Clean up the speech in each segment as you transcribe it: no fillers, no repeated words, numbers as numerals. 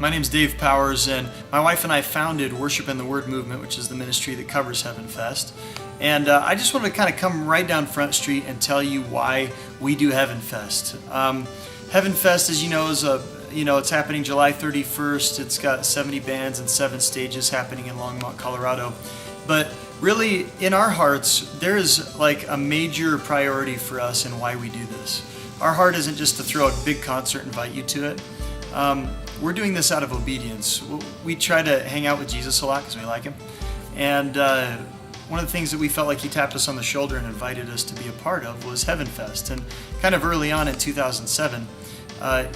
My name's Dave Powers, and my wife and I founded Worship in the Word Movement, which is the ministry that covers Heaven Fest. And I just wanted to kind of come right down Front Street and tell you why we do Heaven Fest. Heaven Fest, as you know, is it's happening July 31st. It's got 70 bands and 7 stages happening in Longmont, Colorado. But really, in our hearts, there is like a major priority for us in why we do this. Our heart isn't just to throw a big concert and invite you to it. We're doing this out of obedience. We try to hang out with Jesus a lot because we like him. And one of the things that we felt like he tapped us on the shoulder and invited us to be a part of was Heaven Fest. And kind of early on in 2007,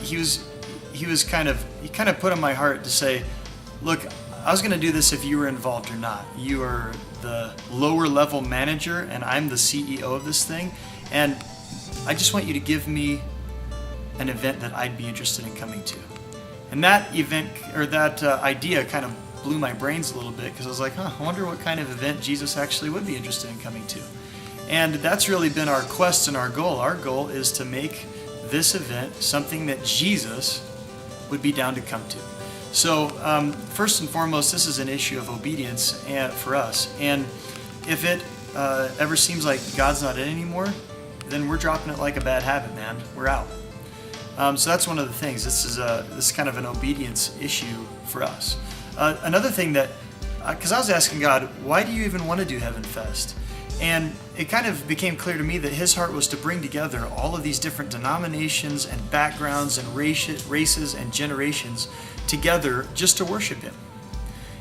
he kind of put on my heart to say, look, I was going to do this if you were involved or not. You are the lower level manager and I'm the CEO of this thing. And I just want you to give me an event that I'd be interested in coming to. And that event, or that idea kind of blew my brains a little bit because I was like, I wonder what kind of event Jesus actually would be interested in coming to. And that's really been our quest and our goal. Our goal is to make this event something that Jesus would be down to come to. So first and foremost, this is an issue of obedience for us. And if it ever seems like God's not in anymore, then we're dropping it like a bad habit, man. We're out. So that's one of the things. This is kind of an obedience issue for us. Another thing that, because I was asking God, why do you even want to do Heaven Fest? And it kind of became clear to me that his heart was to bring together all of these different denominations and backgrounds and races and generations together just to worship him.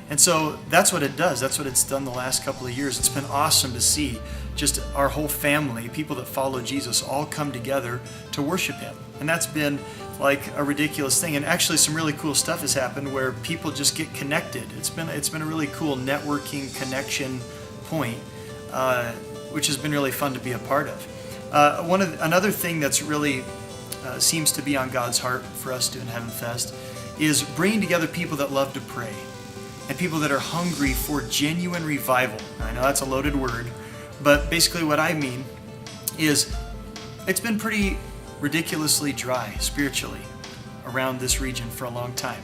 And so that's what it does. That's what it's done the last couple of years. It's been awesome to see just our whole family, people that follow Jesus, all come together to worship him. And that's been like a ridiculous thing. And actually some really cool stuff has happened where people just get connected. It's been a really cool networking connection point, which has been really fun to be a part of. Another thing that's really seems to be on God's heart for us doing Heaven Fest is bringing together people that love to pray and people that are hungry for genuine revival. I know that's a loaded word, but basically what I mean is it's been pretty ridiculously dry spiritually around this region for a long time.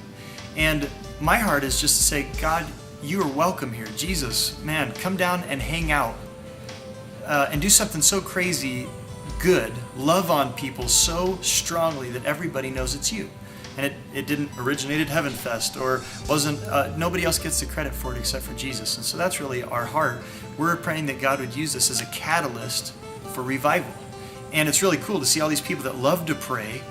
And my heart is just to say, God, you are welcome here. Jesus, man, come down and hang out and do something so crazy good. Love on people so strongly that everybody knows it's you. And it didn't originate at Heaven Fest or wasn't, nobody else gets the credit for it except for Jesus. And so that's really our heart. We're praying that God would use this as a catalyst for revival. And it's really cool to see all these people that love to pray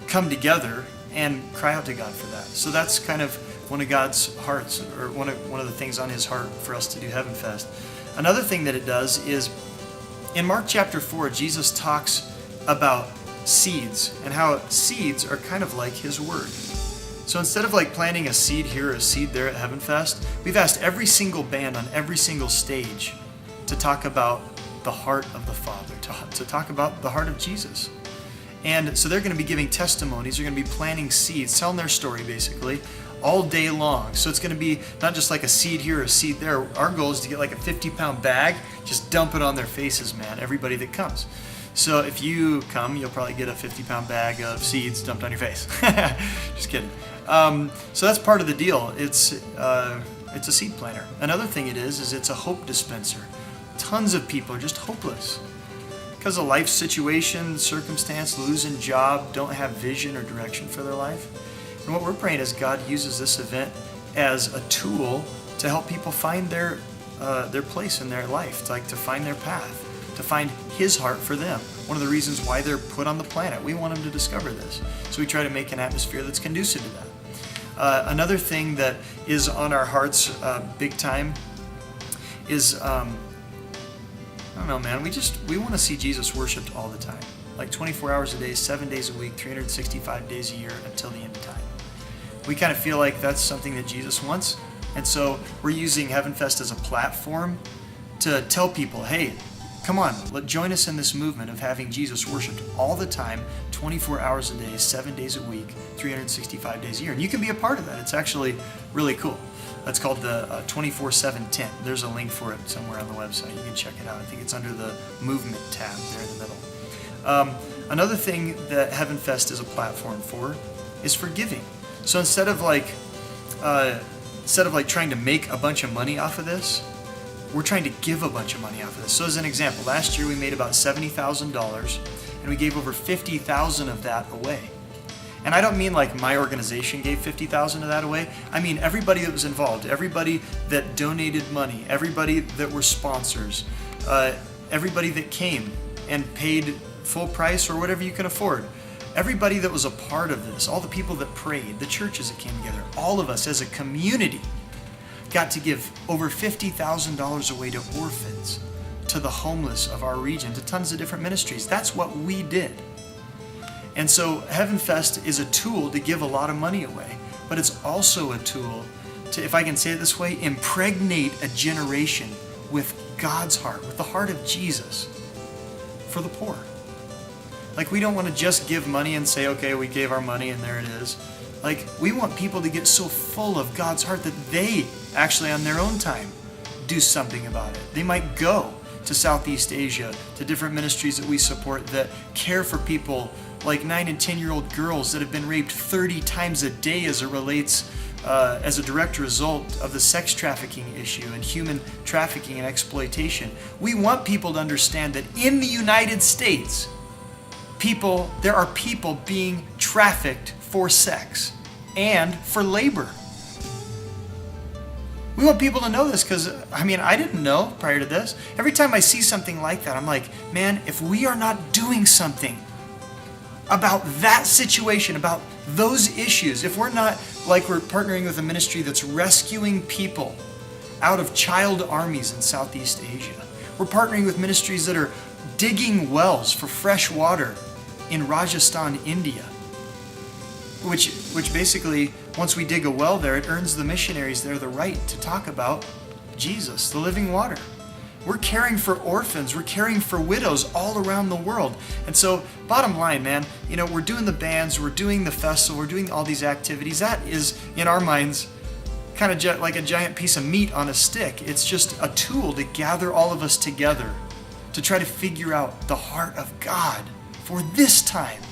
come together and cry out to God for that. So that's kind of one of God's hearts, or one of the things on his heart for us to do Heaven Fest. Another thing that it does is, in Mark chapter 4, Jesus talks about seeds and how seeds are kind of like his word. So instead of like planting a seed here or a seed there at Heaven Fest, we've asked every single band on every single stage to talk about the heart of the Father, to talk about the heart of Jesus. And so they're going to be giving testimonies, they're going to be planting seeds, telling their story basically all day long. So it's going to be not just like a seed here or a seed there. Our goal is to get like a 50-pound bag, just dump it on their faces, man, everybody that comes. So if you come, you'll probably get a 50-pound bag of seeds dumped on your face. Just kidding. So that's part of the deal. It's a seed planter. Another thing it is it's a hope dispenser. Tons of people are just hopeless because of life situation, circumstance, losing job, don't have vision or direction for their life. And what we're praying is God uses this event as a tool to help people find their place in their life, to find their path, to find his heart for them. One of the reasons why they're put on the planet. We want them to discover this. So we try to make an atmosphere that's conducive to that. Another thing that is on our hearts big time is, I don't know, man, we want to see Jesus worshiped all the time. Like 24 hours a day, 7 days a week, 365 days a year until the end of time. We kind of feel like that's something that Jesus wants. And so we're using Heaven Fest as a platform to tell people, hey, come on, join us in this movement of having Jesus worshipped all the time, 24 hours a day, 7 days a week, 365 days a year. And you can be a part of that. It's actually really cool. That's called the 24/7 tent. There's a link for it somewhere on the website. You can check it out. I think it's under the movement tab there in the middle. Another thing that Heaven Fest is a platform for is for giving. So instead of like trying to make a bunch of money off of this, we're trying to give a bunch of money off of this. So as an example, last year we made about $70,000 and we gave over $50,000 of that away. And I don't mean like my organization gave $50,000 of that away. I mean everybody that was involved, everybody that donated money, everybody that were sponsors, everybody that came and paid full price or whatever you can afford. Everybody that was a part of this, all the people that prayed, the churches that came together, all of us as a community got to give over $50,000 away to orphans, to the homeless of our region, to tons of different ministries. That's what we did. And so Heaven Fest is a tool to give a lot of money away, but it's also a tool to, if I can say it this way, impregnate a generation with God's heart, with the heart of Jesus for the poor. Like, we don't want to just give money and say, okay, we gave our money and there it is. Like, we want people to get so full of God's heart that they actually on their own time do something about it. They might go to Southeast Asia, to different ministries that we support that care for people like 9 and 10-year-old girls that have been raped 30 times a day as it relates as a direct result of the sex trafficking issue and human trafficking and exploitation. We want people to understand that in the United States, there are people being trafficked for sex and for labor. We want people to know this because, I mean, I didn't know prior to this. Every time I see something like that, I'm like, man, if we are not doing something about that situation, about those issues, if we're not, like, we're partnering with a ministry that's rescuing people out of child armies in Southeast Asia. We're partnering with ministries that are digging wells for fresh water in Rajasthan, India. Which basically, once we dig a well there, it earns the missionaries there the right to talk about Jesus, the living water. We're caring for orphans, we're caring for widows all around the world. And so, bottom line, man, we're doing the bands, we're doing the festival, we're doing all these activities. That is, in our minds, kind of like a giant piece of meat on a stick. It's just a tool to gather all of us together to try to figure out the heart of God for this time.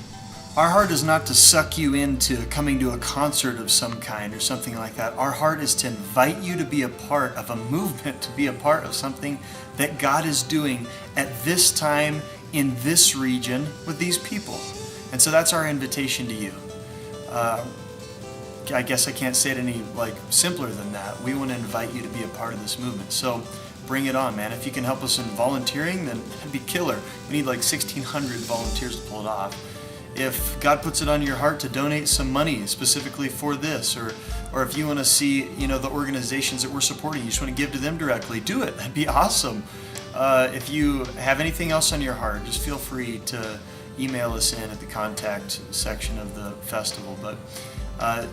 Our heart is not to suck you into coming to a concert of some kind or something like that. Our heart is to invite you to be a part of a movement, to be a part of something that God is doing at this time in this region with these people. And so that's our invitation to you. I guess I can't say it any simpler than that. We want to invite you to be a part of this movement. So bring it on, man. If you can help us in volunteering, then that'd be killer. We need 1,600 volunteers to pull it off. If God puts it on your heart to donate some money specifically for this, or if you want to see, the organizations that we're supporting, you just want to give to them directly, do it. That'd be awesome. If you have anything else on your heart, just feel free to email us in at the contact section of the festival. But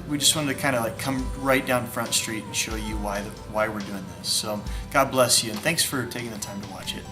we just wanted to kind of come right down Front Street and show you why we're doing this. So God bless you, and thanks for taking the time to watch it.